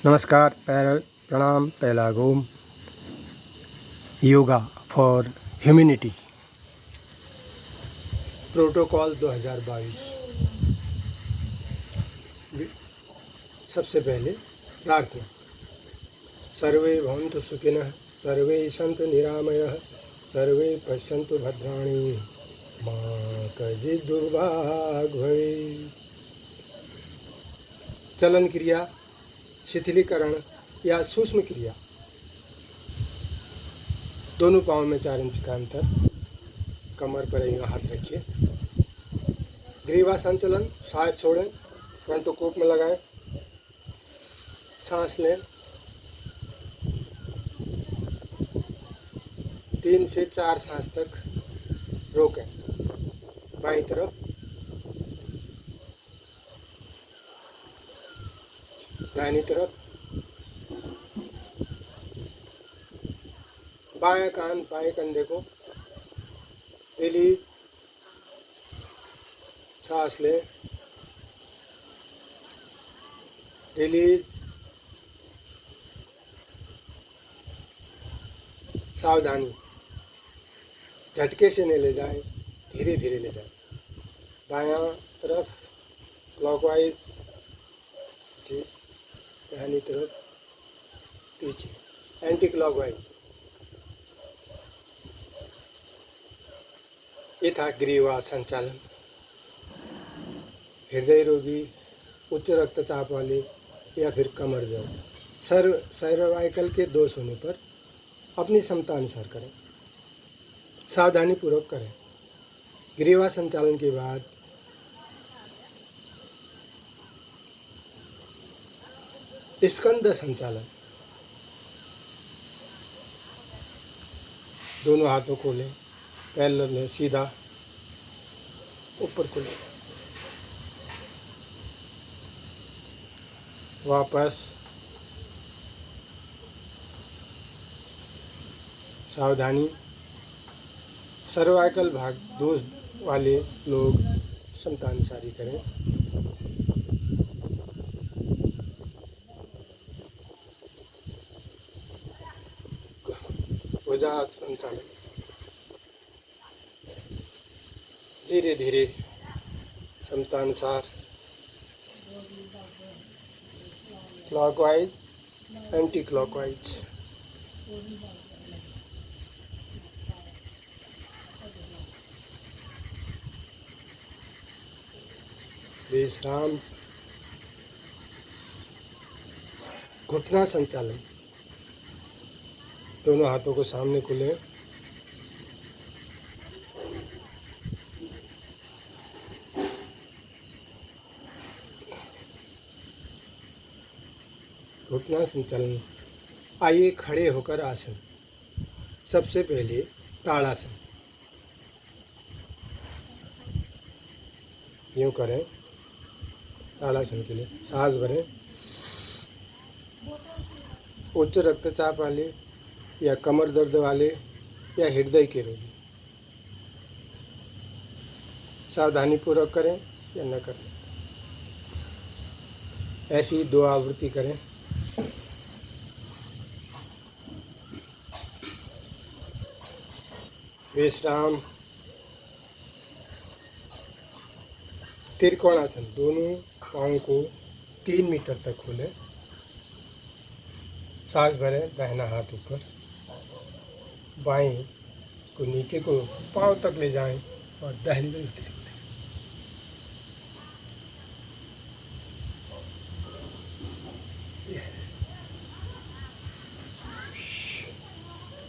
नमस्कार, प्रणाम, पहला घूम योगा फॉर ह्यूमैनिटी प्रोटोकॉल 2022। सबसे पहले प्रार्थना। सर्वे भवन्तु सुखिनः, सर्वे सन्तु निरामयः, सर्वे पश्यन्तु भद्राणि, मा कश्चित् दुर्भाग् भवेत्। चलन क्रिया, शिथिलीकरण या सूक्ष्म क्रिया। दोनों पाँव में 4 इंच का अंतर, कमर पर ही हाथ रखिए। ग्रीवा संचलन, सांस छोड़ें, फ्रंट कोप में लगाएं, सांस लें, 3 से 4 सांस तक रोकें। बाईं तरफ, दाहिनी तरफ, बाएं कान बाएं कंधे को रिलीज, सांस लें, रिलीज, सावधानी, झटके से नहीं ले जाएं, धीरे धीरे ले जाएं। दायां तरफ क्लॉकवाइज, ठीक, दाहिनी तरफ पीछे, एंटी क्लॉकवाइज। ये था ग्रीवा संचालन। हृदय रोगी, उच्च रक्तचाप वाले या फिर कमर दर्द, सर्वाइकल के दोष होने पर अपनी क्षमता अनुसार करें, सावधानी पूर्वक करें। ग्रीवा संचालन के बाद स्कंद संचालन। दोनों हाथों को लें, पैर लें सीधा ऊपर को लें, वापस, सावधानी। सर्वाइकल भाग दोष वाले लोग क्षमता अनुसारी करें। भुजा संचालन, धीरे धीरे क्षमता अनुसार, क्लॉकवाइज, एंटी क्लॉकवाइज। विश्राम। घुटना संचालन। दोनों हाथों को सामने को लें, घुटना संचालन। आइए खड़े होकर आसन। सबसे पहले ताड़ासन। यूँ करें ताड़ासन के लिए, सांस भरें। उच्च रक्तचाप वाले या कमर दर्द वाले या हृदय के रोगी सावधानी पूर्वक करें या न करें। ऐसी 2 आवृत्ति करें। विश्राम। त्रिकोणासन। दोनों पाँव को 3 मीटर तक खोलें, सांस भरें, दाहिना हाथ ऊपर, बाएं को नीचे को पाँव तक ले जाएं और दाहिनी तरफ रखें।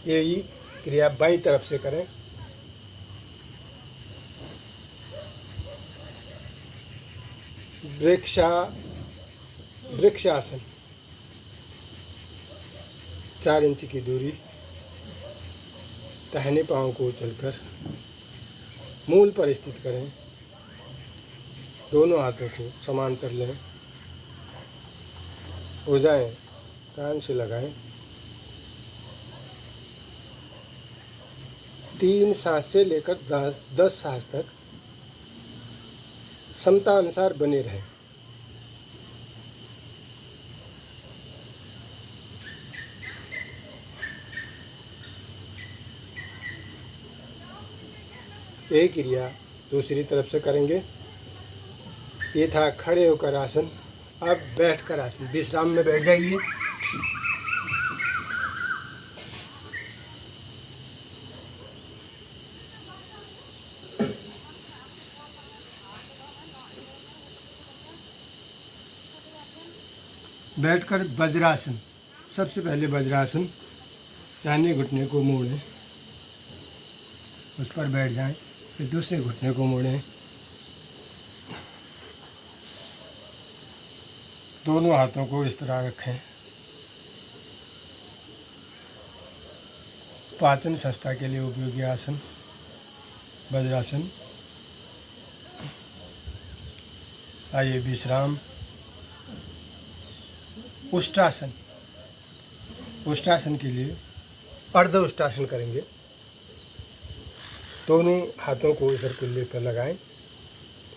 यही क्रिया बाईं तरफ से करें। वृक्षासन। 4 इंच की दूरी, दाहिने पाँव को उछलकर मूल पर स्थित करें। दोनों हाथों को समांतर लें, भुजाएं कान से लगाएं। 3 सांस से लेकर 10 सांस तक क्षमता अनुसार बने रहें। यही क्रिया दूसरी तरफ से करेंगे। ये था खड़े होकर आसन। अब बैठकर आसन, विश्राम में बैठ जाइए। बैठकर वज्रासन, सबसे पहले वज्रासन यानी घुटने को मोड़ें, उस पर बैठ जाएं, फिर दूसरे घुटने को मोड़ें, दोनों हाथों को इस तरह रखें। पाचन संस्था के लिए उपयोगी आसन वज्रासन। आइए विश्राम। उष्टासन, उष्टासन के लिए अर्ध उष्टासन करेंगे। दोनों हाथों को इधर कुल्ले पर लगाएं,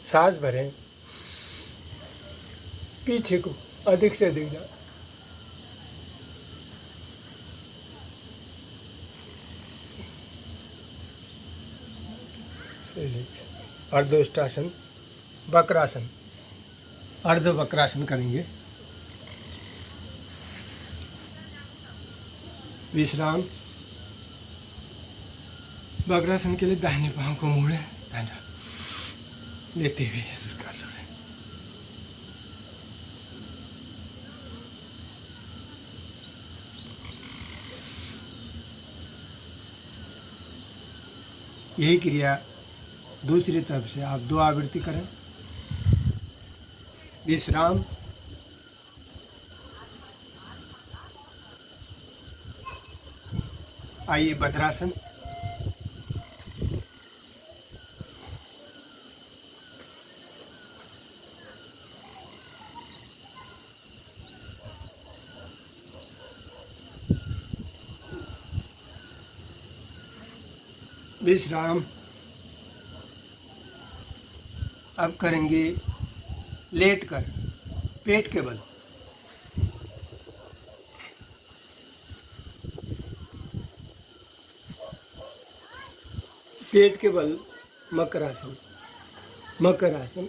सांस भरें, पीछे को अधिक से अधिक जाए। अर्ध उष्टासन। वक्रासन, अर्ध वक्रासन करेंगे। विश्राम। वज्रासन के लिए दाहिने पाँव को मोड़े, लेते हुए स्वीकार करें। यही क्रिया दूसरी तरफ से आप 2 आवृत्ति करें। विश्राम। आइए वज्रासन। विश्राम। अब करेंगे लेटकर पेट के बल। पेट के बल मकरासन। मकरासन।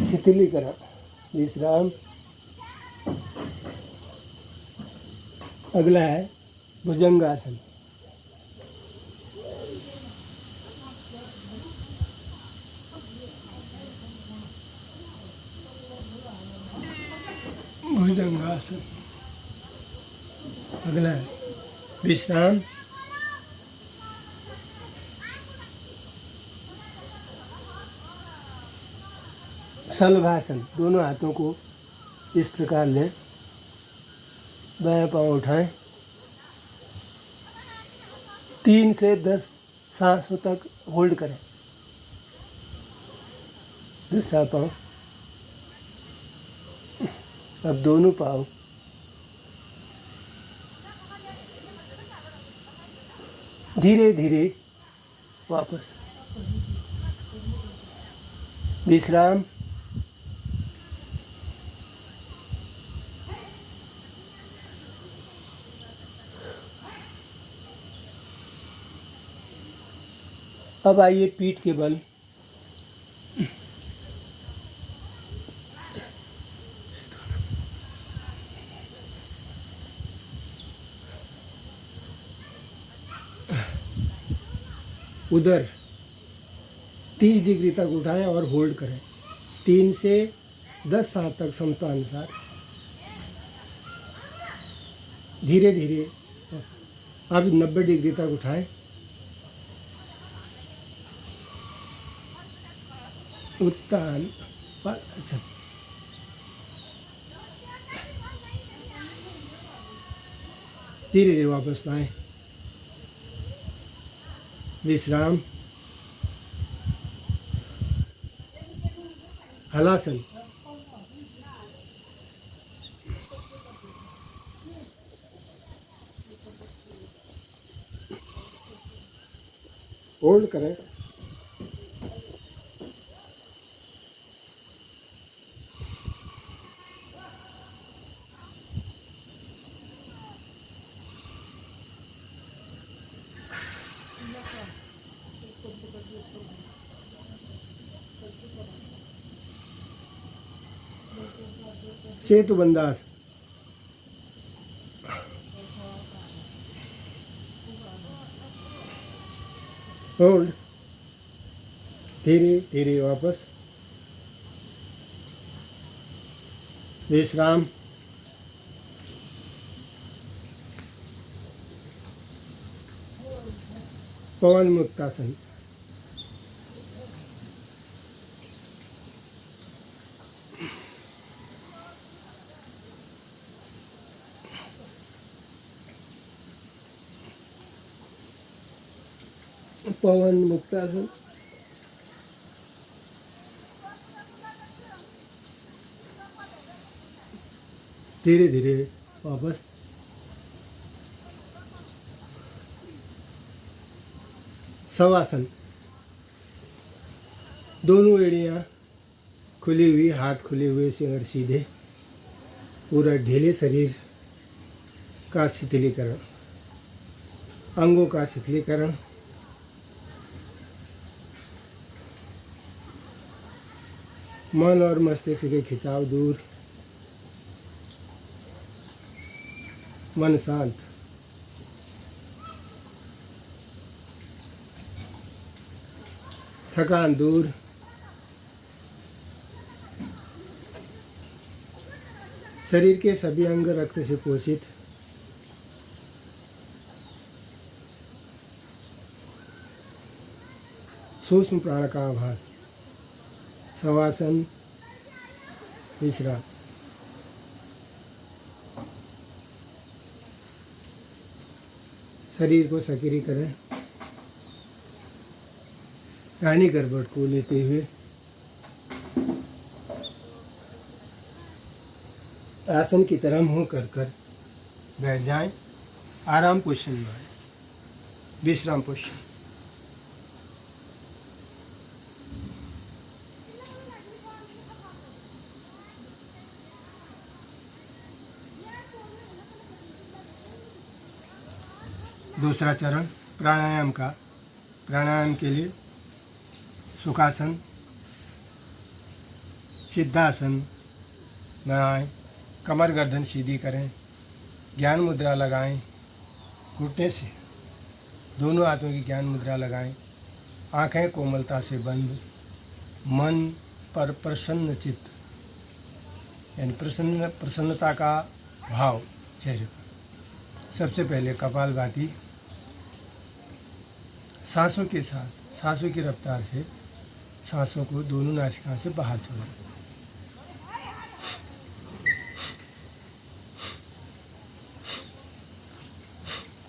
शिथिलीकरण। विश्राम। अगला है भुजंगासन। भुजंगासन। अगला है विश्राम। शलभासन। दोनों हाथों को इस प्रकार लें, दायां पांव उठाएं, 3 से 10 सांसों तक होल्ड करें। दूसरा पांव। अब दोनों पांव धीरे धीरे वापस। विश्राम। अब आइए पीठ के बल। उधर 30 डिग्री तक उठाएं और होल्ड करें, 3 से 10 सांस तक क्षमता अनुसार। धीरे धीरे अब 90 डिग्री तक उठाएं। उत्तान पद्मासन। धीरे धीरे वापस लाएं। विश्राम। हलासन। होल्ड करें। सेतु बंदास, होल्ड, धीरे धीरे वापस, विश्राम, पवन मुक्तासन, पवन मुक्तासन, धीरे धीरे वापस, शवासन, दोनों एड़ियाँ खुली हुई, हाथ खुले हुए, सिर सीधे, पूरा ढीले शरीर का शिथिलीकरण, अंगों का शिथिलीकरण, मन और मस्तिष्क के खिंचाव दूर, मन शांत, थकान दूर, शरीर के सभी अंग रक्त से पोषित, सूक्ष्म प्राण का आभास, शवासन, विश्राम, शरीर को सक्रिय करें, दाहिनी करवट को लेते हुए आसन की तरह मुंह कर कर बैठ जाएं। आराम पोजीशन में आए, विश्राम पोजीशन। दूसरा चरण प्राणायाम का। प्राणायाम के लिए सुखासन, सिद्धासन बनाएं, कमर गर्दन सीधी करें, ज्ञान मुद्रा लगाएं, घुटने से दोनों हाथों की ज्ञान मुद्रा लगाएं, आंखें कोमलता से बंद, मन पर प्रसन्न चित्त यानी प्रसन्नता का भाव चेहरे पर। सबसे पहले कपालभाति, सांसों के साथ, सांसों की रफ्तार से सांसों को दोनों नासिका से बाहर छोड़ें।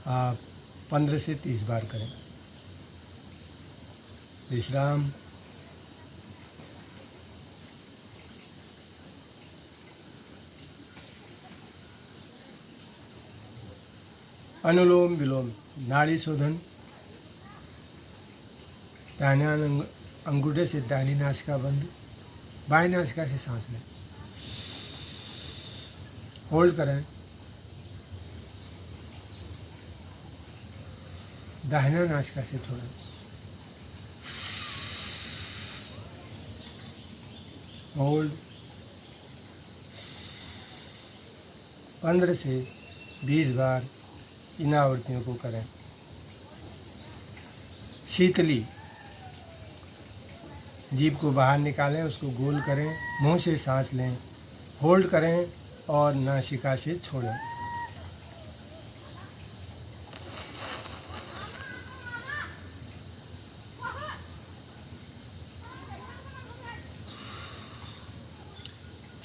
आप 15 से 30 बार करें। विश्राम। अनुलोम विलोम, नाड़ी शोधन, दाहिने अंगूठे से दाहिनी नासिका बंद, बाएं नासिका से सांस लें, होल्ड करें, दाहिना नासिका से छोड़ें, होल्ड। 15 से 20 बार इन आवृत्तियों को करें। शीतली, जीभ को बाहर निकालें, उसको गोल करें, मुंह से सांस लें, होल्ड करें और नासिका से छोड़ें।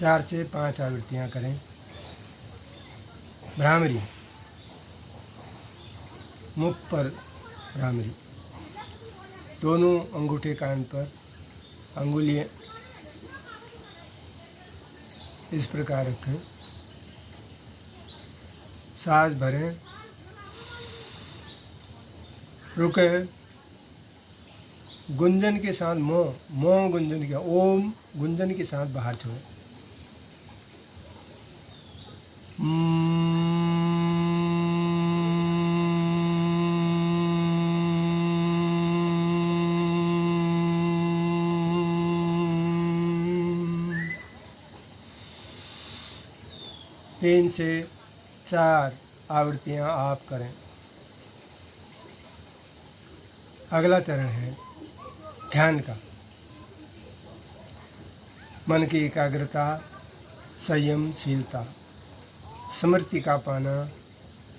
चार से 5 आवृत्तियां करें। भ्रामरी, मुख पर भ्रामरी, दोनों अंगूठे कान पर, अंगुलियां इस प्रकार रखें, सांस भरें, रुकें, गुंजन के साथ मों गुंजन के ओम गुंजन के साथ बाहर छोड़े। तीन से चार आवृत्तियां आप करें। अगला चरण है ध्यान का। मन की एकाग्रता, संयमशीलता, स्मृति का पाना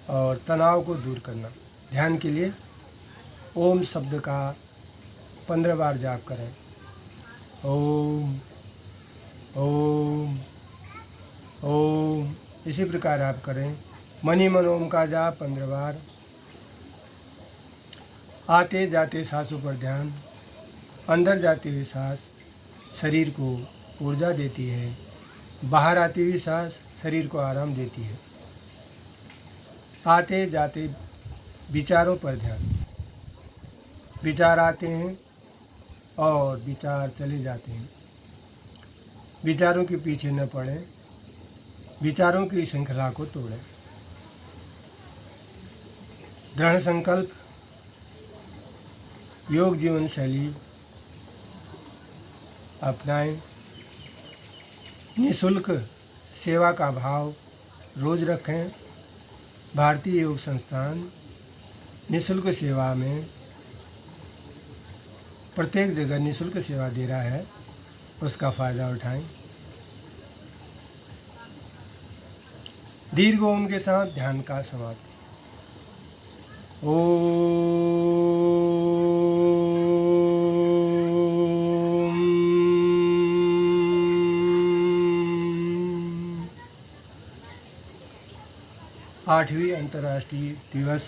और तनाव को दूर करना। ध्यान के लिए ओम शब्द का 15 बार जाप करें। ओम ओम ओम। इसी प्रकार आप करें। मनी मन ओम का जाप 15 बार। आते जाते सांसों पर ध्यान। अंदर जाती हुई सांस शरीर को ऊर्जा देती है, बाहर आती हुई सांस शरीर को आराम देती है। आते जाते विचारों पर ध्यान। विचार आते हैं और विचार चले जाते हैं। विचारों के पीछे न पड़ें, विचारों की श्रृंखला को तोड़ें। दृढ़ संकल्प, योग जीवन शैली अपनाएं। निःशुल्क सेवा का भाव रोज रखें। भारतीय योग संस्थान निःशुल्क सेवा में प्रत्येक जगह निःशुल्क सेवा दे रहा है, उसका फ़ायदा उठाएं। दीर्घ ओम के साथ ध्यान का समाप्ति। ओम 8वीं अंतर्राष्ट्रीय दिवस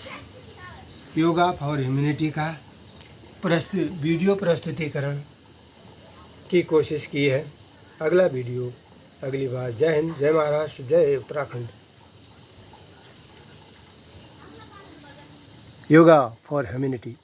योगा फॉर ह्यूमैनिटी का वीडियो प्रस्तुतिकरण की कोशिश की है। अगला वीडियो अगली बार। जय हिंद, जय महाराष्ट्र, जय उत्तराखंड। Yoga for humanity.